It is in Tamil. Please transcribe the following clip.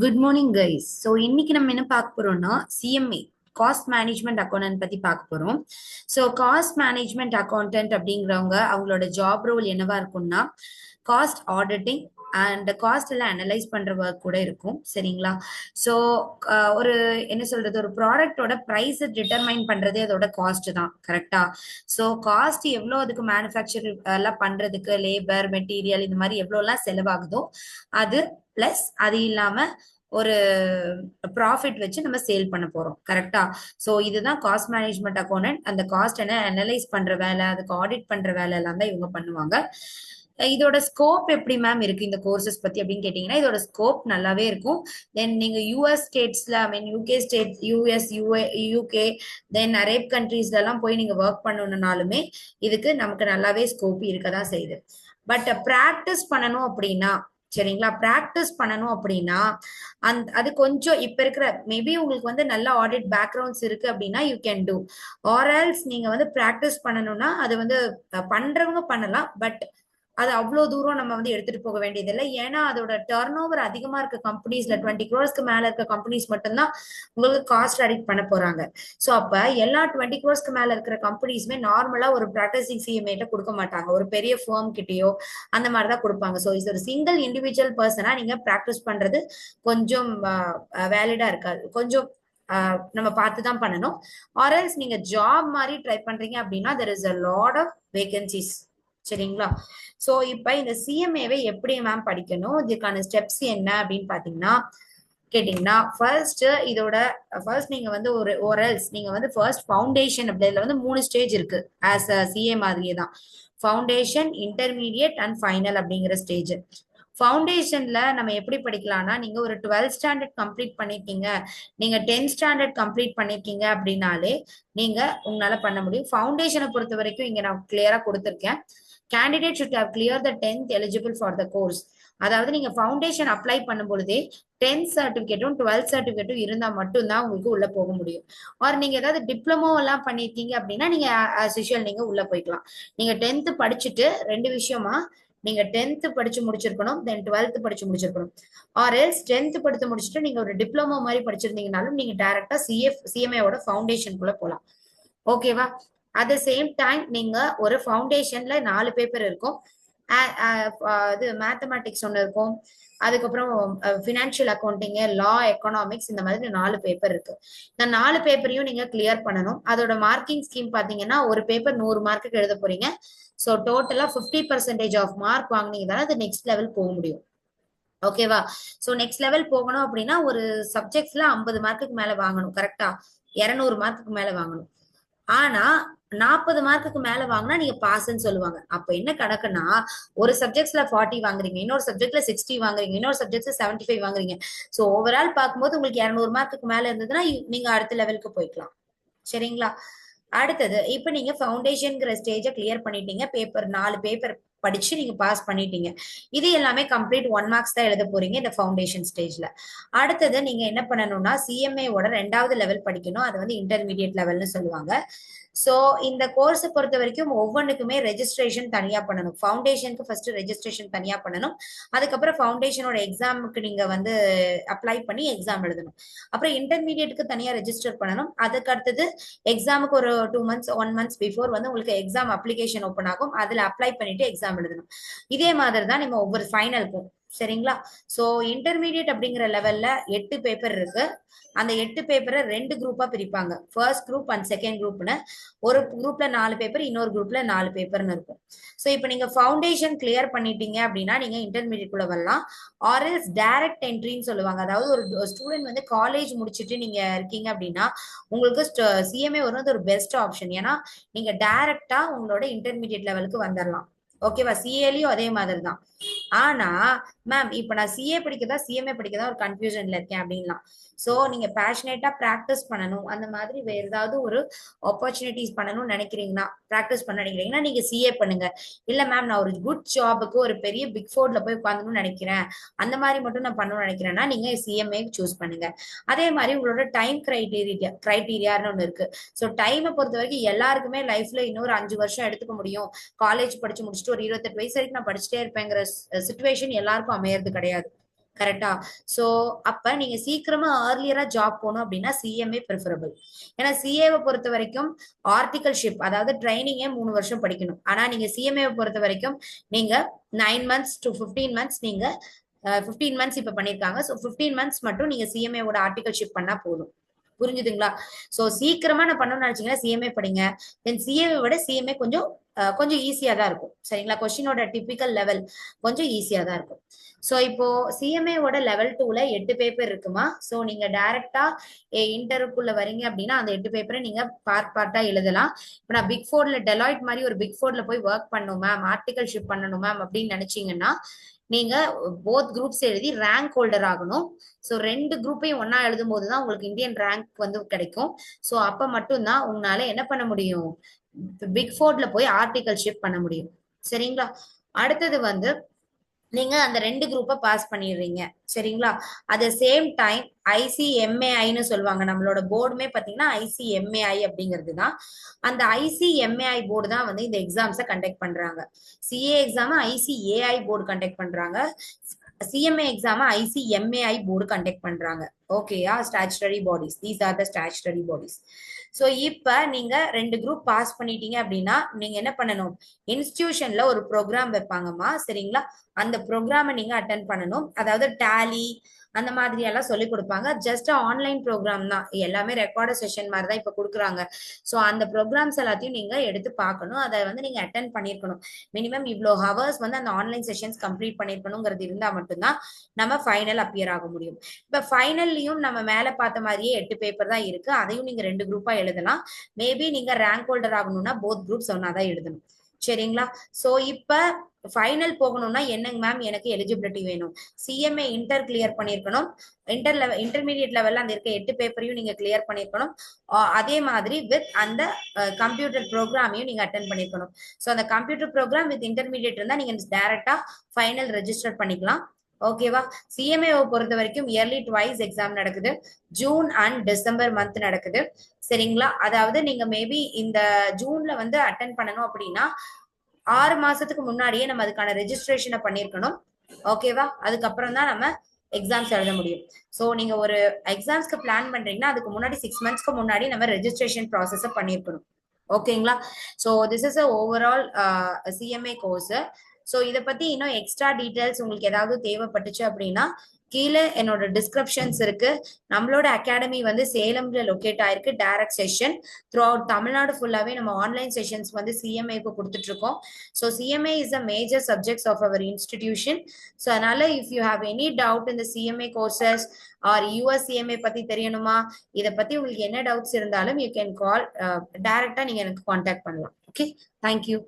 Good morning guys. ஸோ இன்னைக்கு நம்ம என்ன பார்க்க போறோம்னா சிஎம்ஏ காஸ்ட் மேனேஜ்மெண்ட் அக்கௌண்டன்ட் பத்தி பார்க்க போறோம். ஸோ காஸ்ட் மேனேஜ்மெண்ட் அக்கௌண்டன்ட் அப்படிங்கிறவங்க அவங்களோட ஜாப் ரோல் என்னவா இருக்கும்னா காஸ்ட் ஆடிட்டிங் அண்ட் காஸ்ட் எல்லாம் அனலைஸ் பண்ற ஒர்க் கூட இருக்கும். சரிங்களா? ஸோ ஒரு என்ன சொல்றது, ஒரு ப்ராடக்டோட ப்ரைஸ் டிட்டர்மைன் பண்றதே அதோட காஸ்ட் தான். கரெக்டா? ஸோ காஸ்ட் எவ்வளோ அதுக்கு மேனுஃபேக்சர் எல்லாம் பண்றதுக்கு லேபர் மெட்டீரியல் இந்த மாதிரி எவ்வளோலாம் செலவாகுதோ அது பிளஸ் அது இல்லாம ஒரு ப்ராஃபிட் வச்சு நம்ம சேல் பண்ண போறோம். கரெக்டா? சோ இதுதான் காஸ்ட் மேனேஜ்மெண்ட் அக்கௌண்டன்ட். அந்த காஸ்ட் என்ன அனலைஸ் பண்ற வேலை, அதுக்கு ஆடிட் பண்ற வேலை எல்லாம் தான் இவங்க பண்ணுவாங்க. இதோட ஸ்கோப் எப்படி மேம் இருக்கு இந்த கோர்சஸ் பத்தி அப்படின்னு கேட்டீங்கன்னா, இதோட ஸ்கோப் நல்லாவே இருக்கும். தென் நீங்க யூஎஸ் ஸ்டேட்ஸ்ல, ஐ மீன் யூகே ஸ்டேட், யூஎஸ், யூகே, தென் அரேப் கண்ட்ரீஸ்ல எல்லாம் போய் நீங்க ஒர்க் பண்ணணும்னாலுமே இதுக்கு நமக்கு நல்லாவே ஸ்கோப் இருக்கதான் செய்யுது. பட் பிராக்டிஸ் பண்ணணும் அப்படின்னா, சரிங்களா, பிராக்டிஸ் பண்ணணும் அப்படின்னா அது கொஞ்சம் இப்ப இருக்கிற மேபி உங்களுக்கு வந்து நல்ல ஆடிட் பேக்ரவுண்ட்ஸ் இருக்கு அப்படின்னா யூ கேன் டூ. ஆர்எல்ஸ் நீங்க வந்து பிராக்டிஸ் பண்ணணும்னா அது வந்து பண்றவங்க பண்ணலாம். பட் அது அவ்வளவு தூரம் நம்ம வந்து எடுத்துட்டு போக வேண்டியதில்லை. ஏன்னா அதோட டர்ன் ஓவர் அதிகமா இருக்க கம்பெனிஸ்ல 20 crores மேல இருக்க கம்பெனிஸ் மட்டும்தான் உங்களுக்கு காஸ்ட் அடிக்ட் பண்ண போறாங்க. சோ அப்ப எல்லா 20 crores மேல இருக்கிற கம்பெனிஸ்மே நார்மலா ஒரு பிராக்டிசிங் சிஎம்ஏட்ட கொடுக்க மாட்டாங்க. ஒரு பெரிய ஃபேர்ம் கிட்டயோ அந்த மாதிரிதான் கொடுப்பாங்க. சோ இது ஒரு சிங்கிள் இண்டிவிஜுவல் பர்சனா நீங்க பிராக்டிஸ் பண்றது கொஞ்சம் வேலிடா இருக்காது. கொஞ்சம் நம்ம பார்த்துதான் பண்ணணும். ஆர்எல்ஸ் நீங்க ஜாப் மாதிரி ட்ரை பண்றீங்க அப்படின்னா there is a lot of vacancies. சரிங்களா? சோ இப்ப இந்த சிஎம்ஏவை எப்படி மேம் படிக்கணும், இதுக்கான ஸ்டெப்ஸ் என்ன அப்படின்னு பாத்தீங்கன்னா கேட்டீங்கன்னா, ஃபர்ஸ்ட் நீங்க வந்து நீங்க வந்து ஃபர்ஸ்ட் ஃபவுண்டேஷன் அப்படில வந்து 3 ஸ்டேஜ் இருக்கு. ஆஸ் அ சிஏ மாதிரியே தான் ஃபவுண்டேஷன், இன்டர்மீடியட் அண்ட் ஃபைனல் அப்படிங்கிற ஸ்டேஜ். ஃபவுண்டேஷன்ல நம்ம எப்படி படிக்கலாம்னா, நீங்க ஒரு 12th ஸ்டாண்டர்ட் கம்ப்ளீட் பண்ணிருக்கீங்க, நீங்க 10th ஸ்டாண்டர்ட் கம்ப்ளீட் பண்ணிருக்கீங்க அப்படின்னாலே நீங்க உங்களால பண்ண முடியும். ஃபவுண்டேஷனை பொறுத்த வரைக்கும் இங்க நான் கிளியரா கொடுத்திருக்கேன். Candidate should have clear the 10th eligible for the course. அதாவது நீங்க ஃபவுண்டேஷன் அப்ளை பண்ணும் பொழுதே 10th சர்டிபிகேட்டும் 12th சர்டிபிகேட்டும் இருந்தா மட்டும்தான் உங்களுக்கு உள்ள போக முடியும். ஆர் நீங்க ஏதாவது டிப்ளமோ எல்லாம் பண்ணிருக்கீங்க அப்படின்னா நீங்க as usual நீங்க உள்ள போய்க்கலாம். நீங்க 10th படிச்சுட்டு ரெண்டு விஷயமா, நீங்க 10th படிச்சு முடிச்சிருக்கணும், தென் 12th படிச்சு முடிச்சிருக்கணும். ஆர் எல்ஸ் 10th படித்து முடிச்சுட்டு நீங்க ஒரு டிப்ளமோ மாதிரி படிச்சிருந்தீங்கனாலும் நீங்க டைரக்டா சிஎம்ஏவோட ஃபவுண்டேஷனுக்குள்ள போலாம். ஓகேவா? அட் த சேம் டைம் நீங்க ஒரு ஃபவுண்டேஷன்ல 4 பேப்பர் இருக்கும். இது மேத்தமேட்டிக்ஸ் ஒன்று இருக்கும், அதுக்கப்புறம் ஃபினான்ஷியல் அக்கௌண்டிங், லா, எக்கனாமிக்ஸ், இந்த மாதிரி 4 பேப்பர் இருக்கு. இந்த 4 பேப்பரையும் நீங்க கிளியர் பண்ணணும். அதோட மார்க்கிங் ஸ்கீம் பாத்தீங்கன்னா ஒரு பேப்பர் 100 மார்க்குக்கு எழுத போறீங்க. ஸோ டோட்டலா 50% ஆஃப் மார்க் வாங்கினீங்கன்னா அது நெக்ஸ்ட் லெவல் போக முடியும். ஓகேவா? சோ நெக்ஸ்ட் லெவல் போகணும் அப்படின்னா ஒரு சப்ஜெக்ட்ஸ்ல 50 மார்க்குக்கு மேல வாங்கணும். கரெக்டா? 200 மார்க்குக்கு மேல வாங்கணும். ஆனா 40 மார்க்குக்கு மேல வாங்கினா நீங்க பாஸ்ன்னு சொல்லுவாங்க. அப்ப என்ன கணக்குன்னா, ஒரு சப்ஜெக்ட்ஸ்ல 40 வாங்குறீங்க, இன்னொரு சப்ஜெக்ட்ல 60 வாங்குறீங்க, இன்னொரு சப்ஜெக்ட்ல 75 வாங்குறீங்க. சோ ஓவரால் பார்க்கும்போது உங்களுக்கு 200 மார்க்குக்கு மேல இருந்ததுன்னா நீங்க அடுத்த லெவலுக்கு போய்க்கலாம். சரிங்களா? அடுத்தது இப்ப நீங்க ஃபவுண்டேஷன்ங்கிற ஸ்டேஜ கிளியர் பண்ணிட்டீங்க. பேப்பர் 4 பேப்பர் படிச்சு நீங்க பாஸ் பண்ணிட்டீங்க. இது எல்லாமே கம்ப்ளீட் 1 மார்க்ஸ் தான் எழுத போறீங்க இந்த ஃபவுண்டேஷன் ஸ்டேஜ்ல. அடுத்தது நீங்க என்ன பண்ணணும்னா சிஎம்ஏவோட 2வது லெவல் படிக்கணும். அது வந்து இன்டர்மீடியட் லெவல்னு சொல்லுவாங்க. சோ இந்த கோர்ஸ் பொறுத்த வரைக்கும் ஒவ்வொன்றுக்குமே ரெஜிஸ்ட்ரேஷன் தனியா பண்ணணும். ஃபவுண்டேஷனுக்கு ஃபர்ஸ்ட் ரெஜிஸ்ட்ரேஷன் தனியா பண்ணணும். அதுக்கப்புறம் ஃபவுண்டேஷனோட எக்ஸாமுக்கு நீங்க வந்து அப்ளை பண்ணி எக்ஸாம் எழுதணும். அப்புறம் இன்டர்மீடியட்டுக்கு தனியா ரெஜிஸ்டர் பண்ணணும். அதுக்கு அடுத்தது எக்ஸாமுக்கு ஒரு 2 months 1 month பிஃபோர் வந்து உங்களுக்கு எக்ஸாம் அப்ளிகேஷன் ஓப்பன் ஆகும். அதுல அப்ளை பண்ணிட்டு எக்ஸாம் எழுதணும். இதே மாதிரி தான் நம்ம ஒவ்வொரு ஃபைனலுக்கும். சரிங்களா? சோ இன்டர்மீடியட் அப்படிங்கிற லெவல்ல 8 பேப்பர் இருக்கு. அந்த 8 பேப்பரை 2 குரூப்பா பிரிப்பாங்க. ஃபர்ஸ்ட் குரூப் அண்ட் செகண்ட் குரூப்னு. ஒரு குரூப்ல 4 பேப்பர், இன்னொரு குரூப்ல 4 பேப்பர்னு இருக்கும். சோ இப்போ நீங்க ஃபவுண்டேஷன் கிளியர் பண்ணிட்டீங்க அப்படின்னா நீங்க இன்டர்மீடியட் குள்ள வரலாம். ஆர்எல்ஸ் டைரக்ட் என்ட்ரின்னு சொல்லுவாங்க. அதாவது ஒரு ஸ்டூடெண்ட் வந்து காலேஜ் முடிச்சுட்டு நீங்க இருக்கீங்க அப்படின்னா உங்களுக்கு சிஎம்ஏ வருவது ஒரு பெஸ்ட் ஆப்ஷன். ஏன்னா நீங்க டைரக்டா உங்களோட இன்டர்மீடியட் லெவலுக்கு வந்துடலாம். ஓகேவா? சிஏலயும் அதே மாதிரி தான். ஆனா மேம் இப்ப நான் சிஏ படிக்கதா சிஎம்ஏ படிக்கதா ஒரு கன்ஃபியூஷன்ல இருக்கேன் அப்படின்லாம். சோ நீங்க பேஷனேட்டா பிராக்டிஸ் பண்ணணும், அந்த மாதிரி வேற ஏதாவது ஒரு ஆப்பர்ச்சுனிட்டிஸ் பண்ணணும்னு நினைக்கிறீங்கன்னா, பிராக்டிஸ் பண்ண நினைக்கிறீங்கன்னா நீங்க சிஏ பண்ணுங்க. இல்ல மேம் நான் ஒரு குட் ஜாபுக்கு ஒரு பெரிய பிக் ஃபோர்ல போய் உட்காந்துன்னு நினைக்கிறேன், அந்த மாதிரி மட்டும் நான் பண்ணணும்னு நினைக்கிறேன்னா நீங்க சிஎம்ஏ சூஸ் பண்ணுங்க. அதே மாதிரி உங்களோட டைம் கிரைட்டீரியான்னு ஒண்ணு இருக்கு. சோ டைமை பொறுத்த வரைக்கும் எல்லாருக்குமே லைஃப்ல இன்னொரு 5 வருஷம் எடுத்துக்க முடியும், காலேஜ் படிச்சு முடிச்சுட்டு ஒரு 28 வயசு வரைக்கும் நான் படிச்சுட்டே இருப்பேங்கிற சுச்சுவேஷன் எல்லாருக்கும் அமையறது கிடையாது. கரெக்டா? சோ அப்ப நீங்க சீக்கிரமா ஏர்லியரா ஜாப் போகணும் அப்படின்னா சிஎம்ஏ ப்ரிஃபரபிள். ஏன்னா சிஏவை பொறுத்த வரைக்கும் ஆர்டிகல்ஷிப் அதாவது ட்ரைனிங்கே 3 வருஷம் படிக்கணும். ஆனா நீங்க சிஎம்ஏ பொறுத்த வரைக்கும் நீங்க 9 months to 15 months நீங்க 15 months இப்ப பண்ணிருக்காங்க. ஸோ 15 months மட்டும் நீங்க சிஎம்ஏவோட ஆர்டிகல்ஷிப் பண்ணா போதும். புரிஞ்சுதுங்களா? சோ சீக்கிரமா நான் பண்ணணும்னு நினைச்சீங்கன்னா சிஎம்ஏ படிங்க. தென் சிஏவை விட சிஎம்ஏ கொஞ்சம் கொஞ்சம் ஈஸியா தான் இருக்கும். சரிங்களா? கொஸ்டினோட டிபிக்கல் லெவல் கொஞ்சம் ஈஸியா தான் இருக்கும். சோ இப்போ சிஎம்ஏவோட லெவல் 2ல 8 பேப்பர் இருக்குமா. சோ நீங்க டைரக்டா இன்டர்வியூக்குள்ள வரீங்க அப்படின்னா அந்த 8 பேப்பரை நீங்க பார்ட்டா எழுதலாம். இப்ப நான் பிக் ஃபோர்ல டெலாய்ட் மாதிரி ஒரு பிக் ஃபோர்ல போய் ஒர்க் பண்ணணும் மேம், ஆர்டிகல்ஷிப் பண்ணணும் மேம் அப்படின்னு நினைச்சீங்கன்னா நீங்க போத் குரூப்ஸ் எழுதி ரேங்க் ஹோல்டர் ஆகணும். ஸோ 2 குரூப்பையும் ஒன்னா எழுதும் போதுதான் உங்களுக்கு இந்தியன் ரேங்க் வந்து கிடைக்கும். ஸோ அப்ப மட்டும்தான் உங்களால என்ன பண்ண முடியும், பிக் ஃபோர்ல போய் ஆர்டிகல்ஷிப் பண்ண முடியும். சரிங்களா? அடுத்தது வந்து நீங்க அந்த 2 குரூப்பை பாஸ் பண்ணிடுறீங்க. சரிங்களா? அட் சேம் டைம் ஐசிஎம்ஏஐன்னு சொல்லுவாங்க. நம்மளோட போர்டுமே பாத்தீங்கன்னா ஐசிஎம்ஏஐ அப்படிங்கிறது தான். அந்த ஐசிஎம்ஏஐ போர்டு தான் வந்து இந்த எக்ஸாம்ஸை கண்டக்ட் பண்றாங்க. CA exam ICAI board conduct பண்றாங்க. CMA exam ICMAI board conduct பண்றாங்க. ஓகேயா? Statutory bodies, these are the statutory bodies. So இப்ப நீங்க 2 குரூப் பாஸ் பண்ணிட்டீங்க அப்படின்னா நீங்க என்ன பண்ணணும், இன்ஸ்டிடியூஷன்ல ஒரு ப்ரோக்ராம் வைப்பாங்கம்மா. சரிங்களா? அந்த ப்ரோக்ராமை நீங்க அட்டன் பண்ணணும். அதாவது டேலி அந்த மாதிரி எல்லாம் சொல்லி கொடுப்பாங்க. ஜஸ்ட் ஆன்லைன் ப்ரோக்ராம் தான், எல்லாமே ரெக்கார்டு செஷன் மாதிரி தான் இப்ப கொடுக்குறாங்க. சோ அந்த ப்ரோக்ராம்ஸ் எல்லாத்தையும் நீங்க எடுத்து பார்க்கணும். அதை வந்து நீங்க அட்டன் பண்ணிருக்கணும். மினிமம் இவ்வளோ ஹவர்ஸ் வந்து அந்த ஆன்லைன் செஷன்ஸ் கம்ப்ளீட் பண்ணிருக்கணுங்கிறது இருந்தா மட்டும்தான் நம்ம ஃபைனல் அப்பியர் ஆக முடியும். இப்ப ஃபைனல்லையும் நம்ம மேல பார்த்த மாதிரியே 8 பேப்பர் தான் இருக்கு. அதையும் நீங்க 2 குரூப்பா எழுதலாம். மேபி நீங்க ரேங்க் ஹோல்டர் ஆகணும்னா போத் குரூப்ஸ் ஒன்னாதான் எழுதணும். சரிங்களா? சோ இப்ப ஃபைனல் போகணும்னா என்னங்க மேம் எனக்கு எலிஜிபிலிட்டி வேணும், சிஎம்ஏ இன்டர் கிளியர் பண்ணிருக்கணும். இன்டர்மீடியட் லெவல்ல அந்த இருக்க 8 பேப்பரையும் நீங்க கிளியர் பண்ணிருக்கணும். அதே மாதிரி வித் அந்த கம்ப்யூட்டர் ப்ரோக்ராமையும் நீங்க அட்டன் பண்ணிருக்கணும். ஸோ அந்த கம்ப்யூட்டர் ப்ரோக்ராம் வித் இன்டர்மீடியட் இருந்தா நீங்க டைரக்டா ஃபைனல் ரெஜிஸ்டர் பண்ணிக்கலாம். ஓகேவா? சிஎம்ஏவை பொறுத்த வரைக்கும் இயர்லி ட்வைஸ் எக்ஸாம் நடக்குது. ஜூன் அண்ட் டிசம்பர் மந்த் நடக்குது. சரிங்களா? அதாவது நீங்க மேபி இந்த ஜூன்ல வந்து அட்டன் பண்ணணும் அப்படின்னா 6 மாசத்துக்கு முன்னாடியே நம்ம அதுக்கான ரெஜிஸ்ட்ரேஷனை பண்ணிருக்கணும். ஓகேவா? அதுக்கப்புறம் தான் நம்ம எக்ஸாம்ஸ் எழுத முடியும். ஸோ நீங்க ஒரு எக்ஸாம்ஸ்க்கு பிளான் பண்றீங்கன்னா அதுக்கு முன்னாடி 6 monthsக்கு முன்னாடி நம்ம ரெஜிஸ்ட்ரேஷன் ப்ராசஸை பண்ணிருக்கணும். ஓகேங்களா? So this is a overall CMA course. So இதை பத்தி இன்னும் எக்ஸ்ட்ரா டீடைல்ஸ் உங்களுக்கு ஏதாவது தேவைப்பட்டுச்சு அப்படின்னா கீழே என்னோட டிஸ்கிரிப்ஷன்ஸ் இருக்கு. நம்மளோட அகாடமி வந்து சேலம்ல லொக்கேட் ஆயிருக்கு. Direct session throughout Tamil Nadu ஃபுல்லாவே நம்ம ஆன்லைன் செஷன்ஸ் வந்து சிஎம்ஏக்கு கொடுத்துட்டு இருக்கோம். So CMA is a major subjects of our institution. So அதனால if you have any doubt இந்த CMA courses or US CMA பத்தி தெரியணுமா, இதை பத்தி உங்களுக்கு என்ன டவுட்ஸ் இருந்தாலும் யூ கேன் கால், டைரக்டா நீங்க எனக்கு கான்டாக்ட் பண்ணலாம். Okay, thank you.